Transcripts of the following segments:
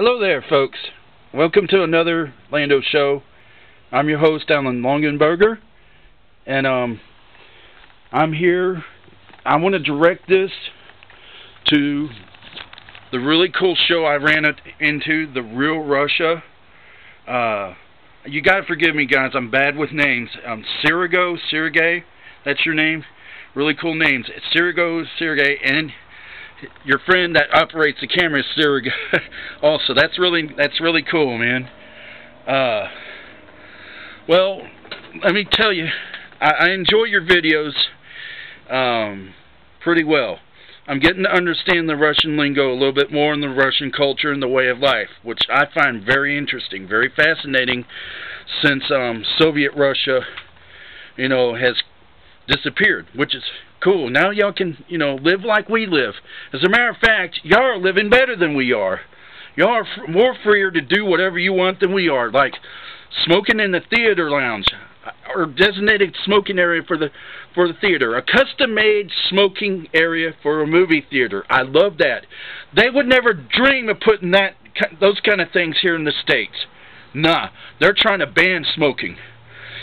Hello there, folks. Welcome to another Landaux show. I'm your host, Alan Longenberger, and I'm here. I want to direct this to the really cool show I ran into, The Real Russia. You gotta forgive me, guys. I'm bad with names. Sergey, that's your name. Really cool names. It's Sergey, and your friend that operates the camera is Sergey. Also, that's really cool, man. Well, let me tell you, I enjoy your videos pretty well. I'm getting to understand the Russian lingo a little bit more, in the Russian culture and the way of life, which I find very interesting, very fascinating, since Soviet Russia, has disappeared, which is cool. Now y'all can, live like we live. As a matter of fact, y'all are living better than we are. Y'all are more freer to do whatever you want than we are, like smoking in the theater lounge, or designated smoking area for the theater, a custom-made smoking area for a movie theater. I love that. They would never dream of putting those kind of things here in the States. Nah, they're trying to ban smoking.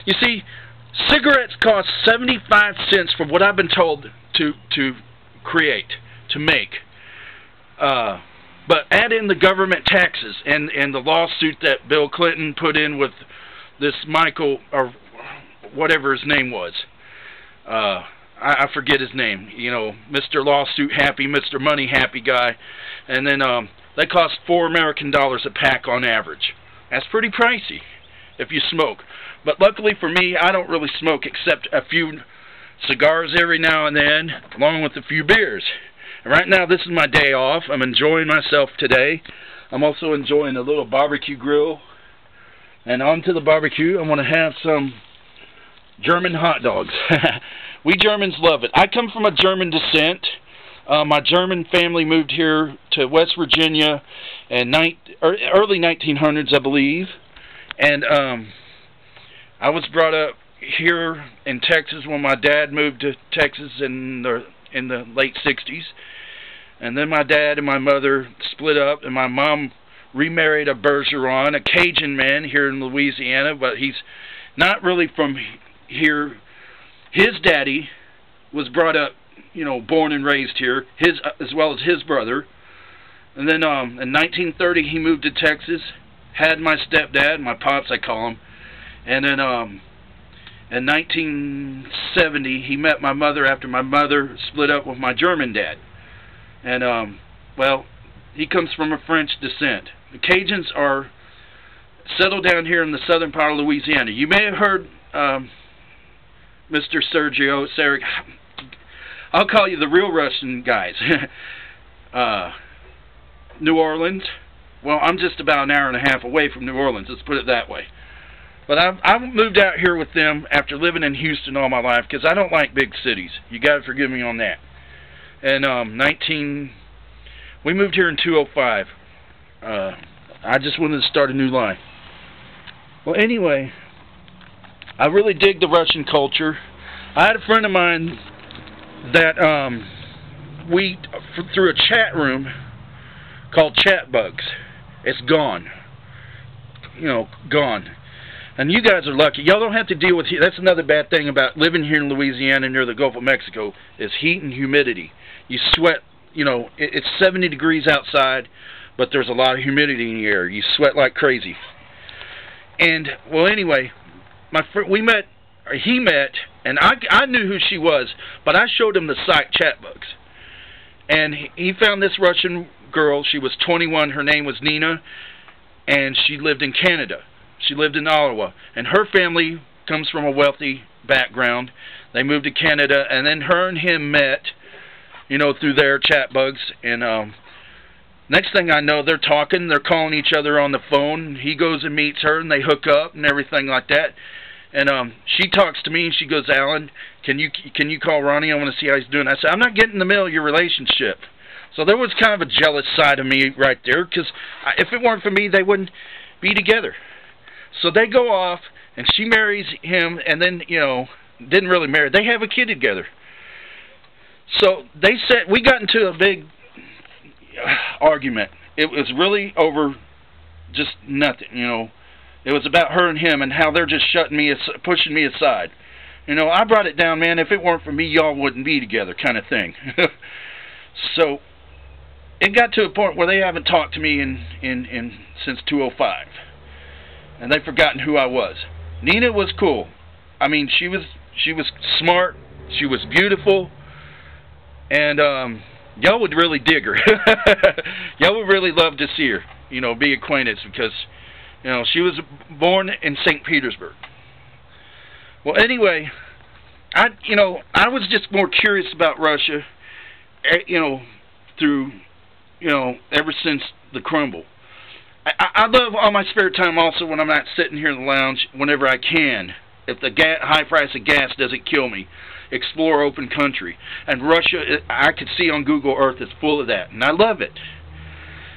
You see, cigarettes cost 75 cents for what I've been told to make. But add in the government taxes and the lawsuit that Bill Clinton put in with this Michael, or whatever his name was. I forget his name. Mr. Lawsuit Happy, Mr. Money Happy guy. And then they cost $4 American a pack on average. That's pretty pricey if you smoke. But luckily for me, I don't really smoke except a few cigars every now and then, along with a few beers. And right now, this is my day off. I'm enjoying myself today. I'm also enjoying a little barbecue grill. And on to the barbecue, I want to have some German hot dogs. We Germans love it. I come from a German descent. My German family moved here to West Virginia in early 1900s, I believe. And I was brought up here in Texas when my dad moved to Texas in the late 60s. And then my dad and my mother split up, and my mom remarried a Bergeron, a Cajun man here in Louisiana, but he's not really from here. His daddy was brought up, born and raised here, as well as his brother. And then in 1930 he moved to Texas, had my stepdad, my pops I call him. And then in 1970 he met my mother after my mother split up with my German dad. And well, he comes from a French descent. The Cajuns are settled down here in the southern part of Louisiana. You may have heard Mr. Sergey. I'll call you the real Russian guys. New Orleans. Well, I'm just about an hour and a half away from New Orleans. Let's put it that way. But I've moved out here with them after living in Houston all my life, because I don't like big cities. You got to forgive me on that. And we moved here in 2005. I just wanted to start a new life. Well, anyway, I really dig the Russian culture. I had a friend of mine that through a chat room called Chat Bugs. It's gone. Gone. And you guys are lucky. Y'all don't have to deal with heat. That's another bad thing about living here in Louisiana near the Gulf of Mexico, is heat and humidity. You sweat, it's 70 degrees outside, but there's a lot of humidity in the air. You sweat like crazy. And, well, anyway, he met, and I knew who she was, but I showed him the site Chat Bugs. And he found this Russian girl. She was 21. Her name was Nina, and she lived in Canada. She lived in Ottawa, and her family comes from a wealthy background. They moved to Canada, and then her and him met, through their Chat Bugs. And next thing I know, they're talking, they're calling each other on the phone. He goes and meets her, and they hook up and everything like that. And she talks to me, and she goes, "Alan, can you call Ronnie? I want to see how he's doing." I said, "I'm not getting in the middle of your relationship." So there was kind of a jealous side of me right there, because if it weren't for me, they wouldn't be together. So they go off, and she marries him, and then, didn't really marry. They have a kid together. So we got into a big argument. It was really over just nothing, you know. It was about her and him and how they're just pushing me aside. You know, I brought it down, man. If it weren't for me, y'all wouldn't be together, kind of thing. So it got to a point where they haven't talked to me since 2005, and they've forgotten who I was. Nina was cool. I mean, she was smart. She was beautiful, and y'all would really dig her. Y'all would really love to see her. You know, be acquainted, because you know she was born in St. Petersburg. Well, anyway, I was just more curious about Russia, you know, through, you know, ever since the crumble. I love all my spare time also when I'm not sitting here in the lounge, whenever I can, if the high price of gas doesn't kill me, explore open country. And Russia, I could see on Google Earth, is full of that, and I love it.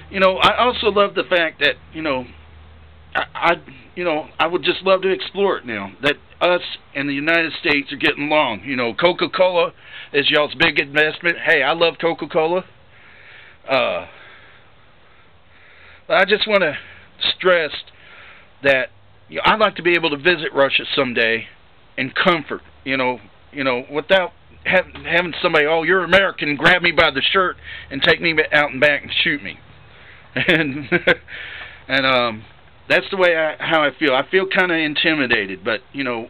You know, I also love the fact that, you know, I would just love to explore it now, that us and the United States are getting along. You know, Coca-Cola is y'all's big investment. Hey, I love Coca-Cola. I just want to stress that, you know, I'd like to be able to visit Russia someday in comfort, you know, without having somebody, oh, you're American, grab me by the shirt and take me out and back and shoot me. And that's the way how I feel. I feel kind of intimidated, but, you know,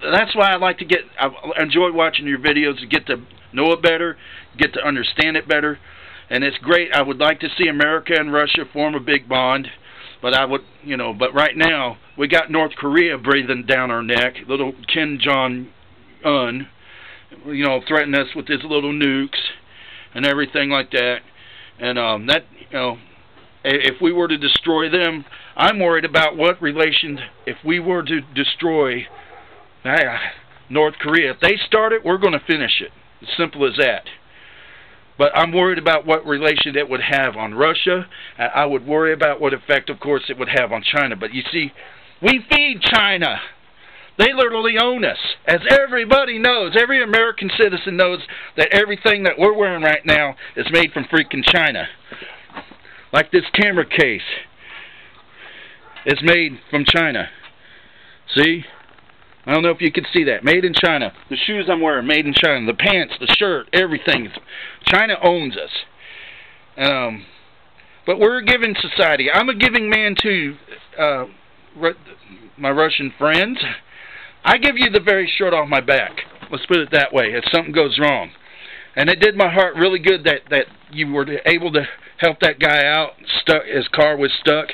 that's why I enjoy watching your videos, to get to know it better, get to understand it better, and it's great. I would like to see America and Russia form a big bond, but but right now, we got North Korea breathing down our neck, little Kim Jong-un, you know, threatening us with his little nukes and everything like that, and that, you know, if we were to destroy them, I'm worried about what relations, if we were to destroy North Korea. If they start it, we're going to finish it. As simple as that. But I'm worried about what relation it would have on Russia. I would worry about what effect, of course, it would have on China. But you see, we feed China. They literally own us. As everybody knows, every American citizen knows that everything that we're wearing right now is made from freaking China. Like this camera case is made from China. See? I don't know if you can see that. Made in China. The shoes I'm wearing, made in China. The pants, the shirt, everything. China owns us. But we're a giving society. I'm a giving man too, my Russian friends. I give you the very shirt off my back. Let's put it that way, if something goes wrong. And it did my heart really good that you were able to help that guy out. His car was stuck.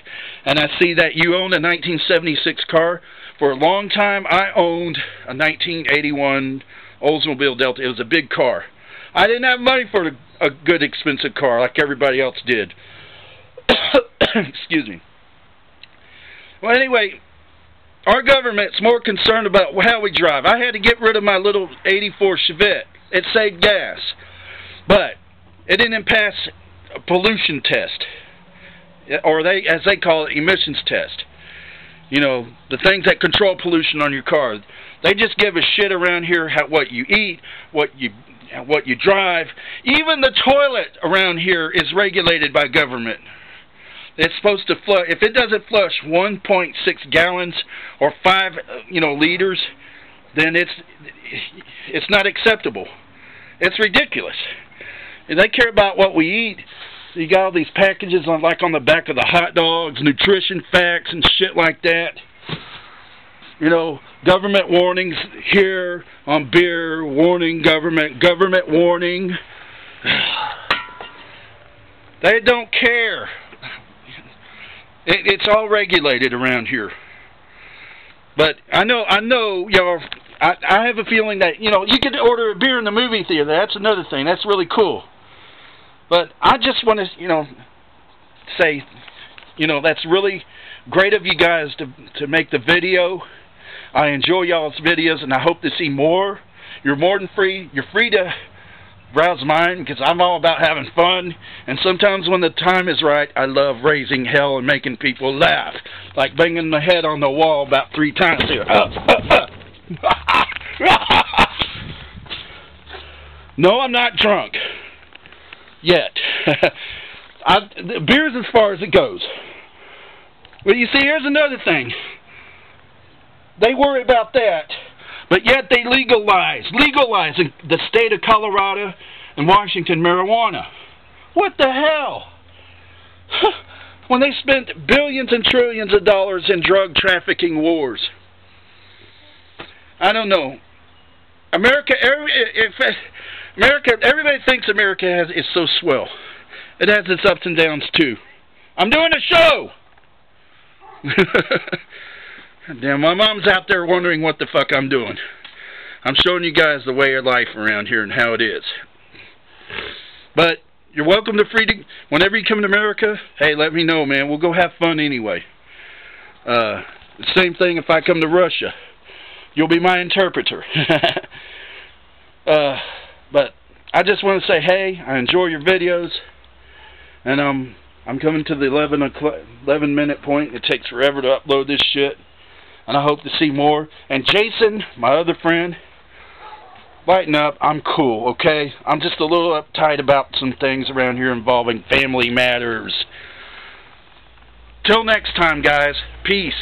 And I see that you own a 1976 car. For a long time, I owned a 1981 Oldsmobile Delta. It was a big car. I didn't have money for a good, expensive car like everybody else did. Excuse me. Well, anyway, our government's more concerned about how we drive. I had to get rid of my little 84 Chevette. It saved gas. But it didn't pass a pollution test. Or as they call it, emissions test. You know, the things that control pollution on your car. They just give a shit around here what you eat, what you drive. Even the toilet around here is regulated by government. It's supposed to flush. If it doesn't flush 1.6 gallons or 5, liters, then it's not acceptable. It's ridiculous. And they care about what we eat. You got all these packages on the back of the hot dogs, nutrition facts and shit like that. You know, government warnings here on beer, warning government warning. They don't care. It's all regulated around here. But I know, y'all. I have a feeling that, you could order a beer in the movie theater. That's another thing. That's really cool. But I just want to, say, that's really great of you guys to make the video. I enjoy y'all's videos, and I hope to see more. You're more than free. You're free to browse mine, because I'm all about having fun. And sometimes when the time is right, I love raising hell and making people laugh. Like banging my head on the wall about 3 times here. No, I'm not drunk. Yet. Beer's as far as it goes. Well, you see, here's another thing. They worry about that, but yet they legalize in the state of Colorado and Washington marijuana. What the hell? When they spent billions and trillions of dollars in drug trafficking wars. I don't know. Everybody thinks America is so swell. It has its ups and downs too. I'm doing a show! Damn, my mom's out there wondering what the fuck I'm doing. I'm showing you guys the way of life around here and how it is. But you're welcome to freedom. Whenever you come to America, hey, let me know, man. We'll go have fun anyway. The same thing if I come to Russia. You'll be my interpreter. But I just want to say, hey, I enjoy your videos. And I'm coming to the 11-minute point. It takes forever to upload this shit. And I hope to see more. And Jason, my other friend, lighten up. I'm cool, okay? I'm just a little uptight about some things around here involving family matters. Till next time, guys. Peace.